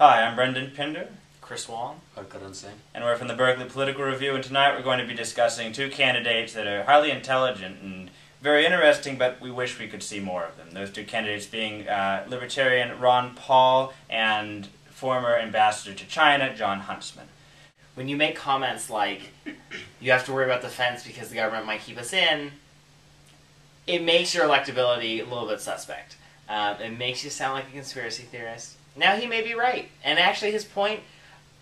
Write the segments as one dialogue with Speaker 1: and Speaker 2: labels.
Speaker 1: Hi, I'm Brendan Pinder,
Speaker 2: Chris Wong,
Speaker 3: Harkaran Singh,
Speaker 1: and we're from the Berkeley Political Review, and tonight we're going to be discussing two candidates that are highly intelligent and very interesting, but we wish we could see more of them. Those two candidates being Libertarian Ron Paul and former ambassador to China, Jon Huntsman.
Speaker 2: when you make comments like, you have to worry about the fence because the government might keep us in, it makes your electability a little bit suspect. It makes you sound like a conspiracy theorist. Now, he may be right. And actually, his point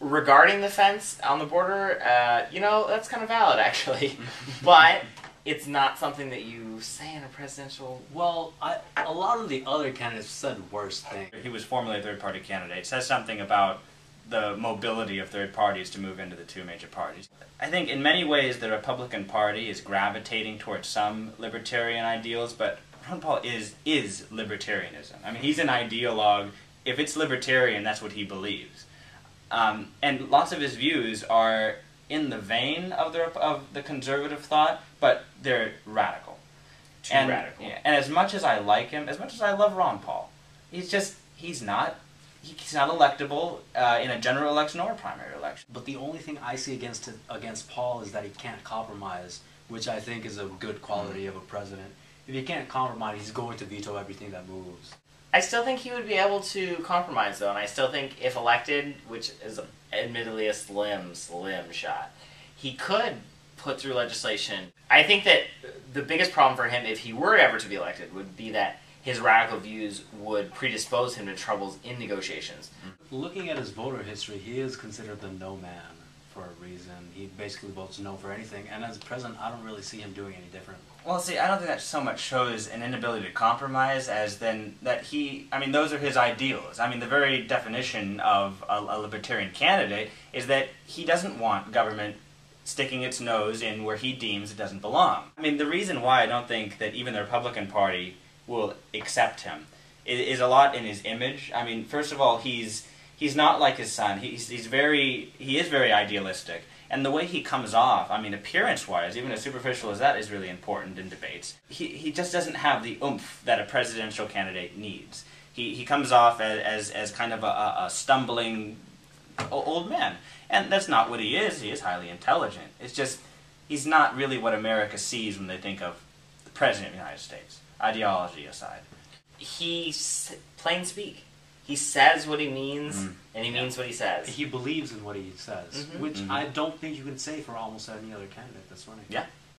Speaker 2: regarding the fence on the border, that's kind of valid, actually. But it's not something that you say in a presidential...
Speaker 3: Well, a lot of the other candidates said worse things.
Speaker 1: He was formerly a third-party candidate. It says something about the mobility of third parties to move into the two major parties. I think in many ways the Republican Party is gravitating towards some libertarian ideals, but Ron Paul is libertarianism. I mean, he's an ideologue. If it's libertarian, that's what he believes. And lots of his views are in the vein of the conservative thought, but they're radical.
Speaker 2: Too radical.
Speaker 1: Yeah, and as much as I like him, as much as I love Ron Paul, he's not electable in a general election or a primary election.
Speaker 3: But the only thing I see against Paul is that he can't compromise, which I think is a good quality of a president. If he can't compromise, he's going to veto everything that moves.
Speaker 2: I still think he would be able to compromise, though, and I still think if elected, which is admittedly a slim shot, he could put through legislation. I think that the biggest problem for him, if he were ever to be elected, would be that his radical views would predispose him to troubles in negotiations.
Speaker 3: Looking at his voter history, he is considered the no man for a reason. He basically votes no for anything, and as president, I don't really see him doing any different.
Speaker 1: Well, see, I don't think that so much shows an inability to compromise as then that those are his ideals. I mean, the very definition of a libertarian candidate is that he doesn't want government sticking its nose in where he deems it doesn't belong. I mean, the reason why I don't think that even the Republican Party will accept him is a lot in his image. I mean, first of all, he's not like his son. He is very idealistic. And the way he comes off, I mean, appearance-wise, even as superficial as that is really important in debates, he just doesn't have the oomph that a presidential candidate needs. He comes off as kind of a stumbling old man. And that's not what he is. He is highly intelligent. It's just, he's not really what America sees when they think of the President of the United States, ideology aside.
Speaker 2: He's plain speak. He says what he means, and he means what he says.
Speaker 3: He believes in what he says, which I don't think you can say for almost any other candidate that's running.
Speaker 1: Yeah.